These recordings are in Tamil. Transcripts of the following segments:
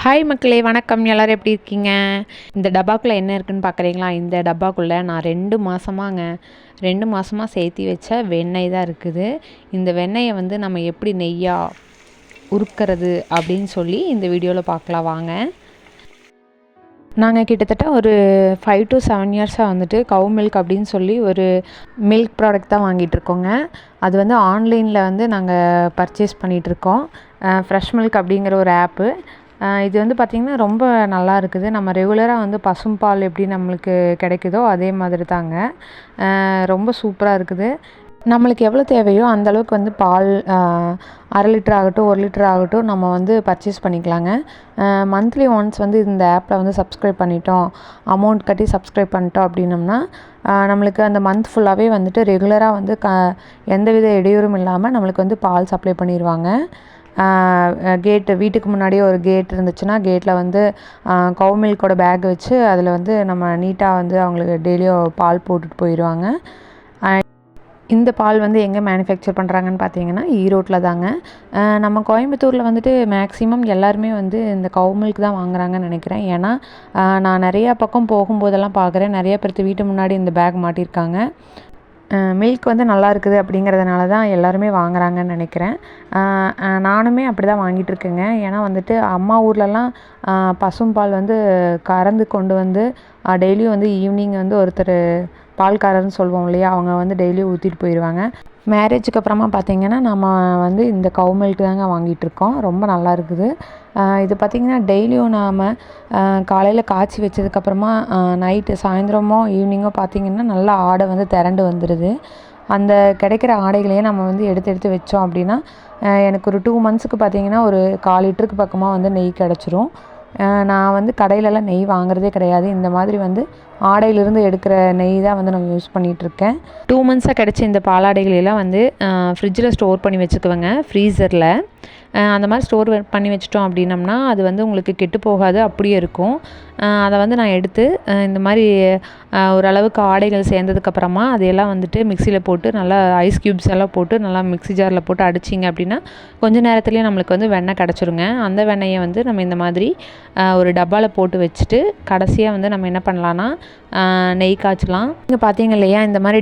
ஹாய் மக்களே, வணக்கம். எல்லோரும் எப்படி இருக்கீங்க? இந்த டப்பாக்குள்ளே என்ன இருக்குதுன்னு பார்க்குறீங்களா? இந்த டப்பாக்குள்ளே நான் 2 மாதமாக சேர்த்தி வச்ச வெண்ணெய் தான் இருக்குது. இந்த வெண்ணெயை வந்து நம்ம எப்படி நெய்யாக உருக்கிறது அப்படின்னு சொல்லி இந்த வீடியோவில் பார்க்கலாம் வாங்க. நாங்கள் கிட்டத்தட்ட ஒரு 5 to 7 இயர்ஸாக வந்துட்டு கவு மில்க் அப்படின்னு சொல்லி ஒரு மில்க் ப்ராடக்ட் தான் வாங்கிட்டுருக்கோங்க. அது வந்து ஆன்லைனில் வந்து நாங்கள் பர்ச்சேஸ் பண்ணிகிட்ருக்கோம். ஃப்ரெஷ் மில்க் அப்படிங்கிற ஒரு ஆப்பு. இது வந்து பார்த்திங்கன்னா ரொம்ப நல்லா இருக்குது. நம்ம ரெகுலராக வந்து பசும்பால் எப்படி நம்மளுக்கு கிடைக்குதோ அதே மாதிரி தாங்க. ரொம்ப சூப்பராக இருக்குது. நம்மளுக்கு எவ்வளோ தேவையோ அந்தளவுக்கு வந்து பால் 1/2 லிட்டர் ஆகட்டும் 1 லிட்டர் ஆகட்டும் நம்ம வந்து பர்ச்சேஸ் பண்ணிக்கலாங்க. மந்த்லி ஒன்ஸ் வந்து இந்த ஆப்பில் வந்து சப்ஸ்கிரைப் பண்ணிட்டோம், அமௌண்ட் கட்டி சப்ஸ்கிரைப் பண்ணிட்டோம் அப்படின்னம்னா நம்மளுக்கு அந்த மந்த் ஃபுல்லாகவே வந்துட்டு ரெகுலராக வந்து எந்தவித இடையூறும் இல்லாமல் நம்மளுக்கு வந்து பால் சப்ளை பண்ணிடுவாங்க. கேட்டு வீட்டுக்கு முன்னாடியே ஒரு கேட் இருந்துச்சுன்னா கேட்டில் வந்து கவு மில்கோட பேக் வச்சு அதில் வந்து நம்ம நீட்டாக வந்து அவங்களுக்கு டெய்லியும் பால் போட்டுட்டு போயிடுவாங்க. இந்த பால் வந்து எங்கே மேனுஃபேக்சர் பண்ணுறாங்கன்னு பார்த்தீங்கன்னா ஈரோட்டில் தாங்க. நம்ம கோயம்புத்தூரில் வந்துட்டு மேக்ஸிமம் எல்லாருமே வந்து இந்த கவு மில்க் தான் வாங்குறாங்கன்னு நினைக்கிறேன். ஏன்னா நான் நிறையா பக்கம் போகும்போதெல்லாம் பார்க்குறேன், நிறைய பேர்த்து வீட்டு முன்னாடி இந்த பேக் மாட்டியிருக்காங்க. மில்க் வந்து நல்லா இருக்குது அப்படிங்கிறதுனால தான் எல்லாருமே வாங்குறாங்கன்னு நினைக்கிறேன். நானுமே அப்படி தான் வாங்கிட்டுருக்கேங்க. ஏன்னா வந்துட்டு அம்மா ஊர்லலாம் பசும்பால் வந்து கறந்து கொண்டு வந்து டெய்லியும் வந்து ஈவினிங் வந்து ஒருத்தர் பால்காரர்னு சொல்லுவோம் இல்லையா, அவங்க வந்து டெய்லியும் ஊற்றிட்டு போயிடுவாங்க. மேரேஜுக்கு அப்புறமா பார்த்திங்கன்னா நம்ம வந்து இந்த கவு மில்க் தாங்க வாங்கிட்டுருக்கோம். ரொம்ப நல்லா இருக்குது. இது பார்த்திங்கன்னா டெய்லியும் நாம் காலையில் காய்ச்சி வச்சதுக்கப்புறமா நைட்டு சாயந்தரமோ ஈவினிங்கோ பார்த்திங்கன்னா நல்லா ஆடை வந்து திரண்டு வந்துடுது. அந்த கிடைக்கிற ஆடைகளையே நம்ம வந்து எடுத்து வச்சோம் அப்படின்னா எனக்கு ஒரு 2 மந்த்ஸுக்கு பார்த்திங்கன்னா ஒரு 1/4 லிட்டருக்கு பக்கமாக வந்து நெய் கிடச்சிரும். நான் வந்து கடையிலலாம் நெய் வாங்குறதே கிடையாது. இந்த மாதிரி வந்து ஆடையிலிருந்து எடுக்கிற நெய் தான் வந்து நான் யூஸ் பண்ணிகிட்ருக்கேன். 2 மந்த்ஸாக கிடச்ச இந்த பாலாடைகளெல்லாம் வந்து ஃப்ரிட்ஜில் ஸ்டோர் பண்ணி வச்சுக்குவேங்க, ஃப்ரீசரில். அந்த மாதிரி ஸ்டோர் பண்ணி வச்சிட்டோம் அப்படின்னம்னா அது வந்து உங்களுக்கு கெட்டு போகாது, அப்படியே இருக்கும். அதை வந்து நான் எடுத்து இந்த மாதிரி ஓரளவுக்கு ஆடைகள் சேர்ந்ததுக்கப்புறமா அதையெல்லாம் வந்துட்டு மிக்சியில் போட்டு நல்லா ஐஸ் க்யூப்ஸ் எல்லாம் போட்டு நல்லா மிக்ஸி ஜாரில் போட்டு அடிச்சிங்க அப்படின்னா கொஞ்சம் நேரத்துலேயே நம்மளுக்கு வந்து வெண்ணெய் கிடச்சிருங்க. அந்த வெண்ணெயை வந்து நம்ம இந்த மாதிரி ஒரு டப்பாவில் போட்டு வச்சுட்டு கடைசியாக வந்து நம்ம என்ன பண்ணலான்னா நெய் காய்ச்சலாம். நீங்கள் பார்த்தீங்க இல்லையா, இந்த மாதிரி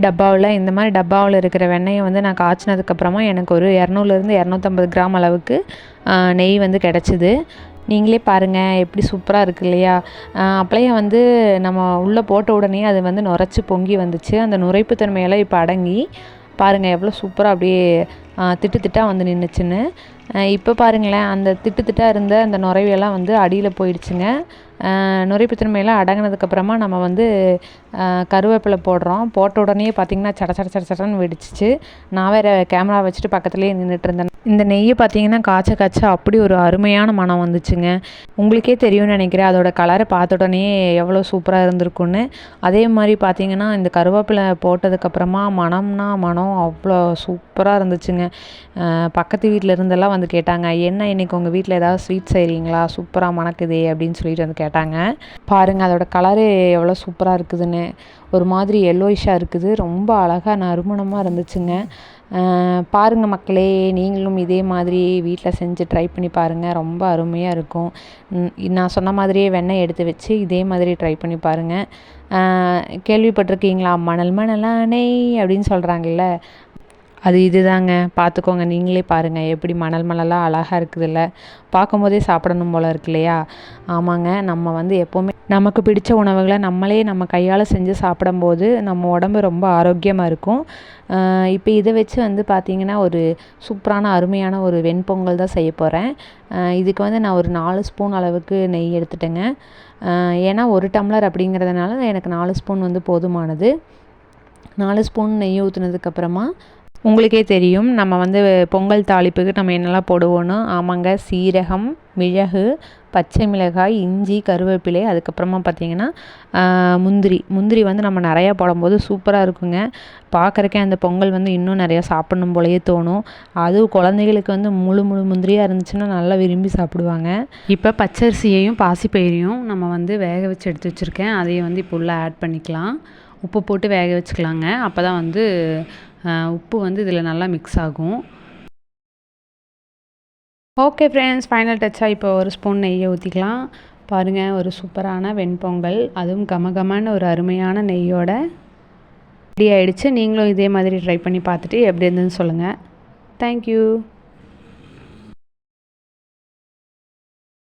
டப்பாவில் இருக்கிற வெண்ணெயை வந்து நான் காய்ச்சினதுக்கப்புறமா எனக்கு ஒரு 200லேருந்து 250 கிராம் அளவுக்கு நெய் வந்து கிடச்சிது. நீங்களே பாருங்கள் எப்படி சூப்பராக இருக்குது இல்லையா. அப்பளையே வந்து நம்ம உள்ளே போட்ட உடனே அது வந்து நுரைச்சி பொங்கி வந்துச்சு. அந்த நுரைப்பு தன்மையெல்லாம் இப்போ அடங்கி பாருங்கள் எவ்வளோ சூப்பராக அப்படியே திட்டாக வந்து நின்றுச்சுன்னு. இப்போ பாருங்களேன், அந்த திட்டாக இருந்த அந்த நுரைவையெல்லாம் வந்து அடியில் போயிடுச்சுங்க. நுரைப்பு தன்மையெல்லாம் அடங்கினதுக்கப்புறமா நம்ம வந்து கருவேப்பிலை போட்ட உடனே பார்த்திங்கன்னா சடன்னு வெடிச்சிச்சு. நான் வேறு கேமரா வச்சுட்டு பக்கத்துலேயே நின்றுட்டு இருந்தேன். இந்த நெய்யை பார்த்திங்கன்னா காய்ச்ச அப்படி ஒரு அருமையான மனம் வந்துச்சுங்க. உங்களுக்கே தெரியும்னு நினைக்கிறேன், அதோட கலரை பார்த்த உடனே எவ்வளோ சூப்பராக இருந்திருக்குன்னு. அதே மாதிரி பார்த்திங்கன்னா இந்த கருவேப்பிலை போட்டதுக்கப்புறமா மனம் அவ்வளோ சூப்பராக இருந்துச்சுங்க. பக்கத்து வீட்டில் இருந்தெல்லாம் வந்து கேட்டாங்க, என்ன இன்றைக்கி உங்கள் வீட்டில் ஏதாவது ஸ்வீட் செய்கிறீங்களா, சூப்பராக மணக்குதே அப்படின்னு சொல்லிட்டு வந்து கேட்டாங்க. பாருங்கள் அதோட கலரு எவ்வளோ சூப்பராக இருக்குதுன்னு. ஒரு மாதிரி எல்லோயிஷாக இருக்குது, ரொம்ப அழகாக நறுமணமாக இருந்துச்சுங்க. பாருங்கள் மக்களே, நீங்களும் இதே மாதிரி வீட்டில் செஞ்சு ட்ரை பண்ணி பாருங்கள், ரொம்ப அருமையாக இருக்கும். நான் சொன்ன மாதிரியே வெண்ணெய் எடுத்து வச்சு இதே மாதிரி ட்ரை பண்ணி பாருங்கள். கேள்விப்பட்டிருக்கீங்களா, மணலா நெய் அப்படின்னு சொல்கிறாங்கல்ல, அது இதுதாங்க. பார்த்துக்கோங்க, நீங்களே பாருங்கள் எப்படி மணலாக அழகாக இருக்குதுல்ல, பார்க்கும்போதே சாப்பிடணும் போல் இருக்கு இல்லையா. ஆமாங்க, நம்ம வந்து எப்போவுமே நமக்கு பிடிச்ச உணவுகளை நம்ம கையால் செஞ்சு சாப்பிடும்போது நம்ம உடம்பு ரொம்ப ஆரோக்கியமாக இருக்கும். இப்போ இதை வச்சு வந்து பார்த்திங்கன்னா ஒரு சூப்பரான அருமையான ஒரு வெண்பொங்கல் தான் செய்ய போகிறேன். இதுக்கு வந்து நான் ஒரு 4 ஸ்பூன் அளவுக்கு நெய் எடுத்துட்டேங்க. ஏன்னா 1 டம்ளர் அப்படிங்கிறதுனால எனக்கு 4 ஸ்பூன் வந்து போதுமானது. 4 ஸ்பூன் நெய் ஊற்றுனதுக்கப்புறமா உங்களுக்கே தெரியும் நம்ம வந்து பொங்கல் தாளிப்புக்கு நம்ம என்னெல்லாம் போடுவோன்னு. ஆமாங்க, சீரகம், மிளகு, பச்சை மிளகாய், இஞ்சி, கருவேப்பிலை, அதுக்கப்புறமா பார்த்திங்கன்னா முந்திரி வந்து நம்ம நிறையா போடும்போது சூப்பராக இருக்குங்க. பார்க்குறக்கே அந்த பொங்கல் வந்து இன்னும் நிறையா சாப்பிட்ணும் போலயே தோணும். அதுவும் குழந்தைகளுக்கு வந்து முழு முந்திரியாக இருந்துச்சுன்னா நல்லா விரும்பி சாப்பிடுவாங்க. இப்போ பச்சரிசியையும் பாசிப்பயிரையும் நம்ம வந்து வேக வச்சு எடுத்து வச்சுருக்கேன். அதையும் வந்து இப்போ உள்ள ஆட் பண்ணிக்கலாம். உப்பு போட்டு வேக வச்சுக்கலாங்க. அப்போ தான் வந்து உப்பு வந்து இதில் நல்லா மிக்ஸ் ஆகும். ஓகே ஃப்ரெண்ட்ஸ், ஃபைனல் டச்சாக இப்போ ஒரு ஸ்பூன் நெய்யை ஊற்றிக்கலாம். பாருங்கள், ஒரு சூப்பரான வெண்பொங்கல், அதுவும் கமகமான ஒரு அருமையான நெய்யோட ரெடி ஆகிடுச்சு. நீங்களும் இதே மாதிரி ட்ரை பண்ணி பார்த்துட்டு எப்படி இருந்ததுன்னு சொல்லுங்கள். தேங்க்யூ.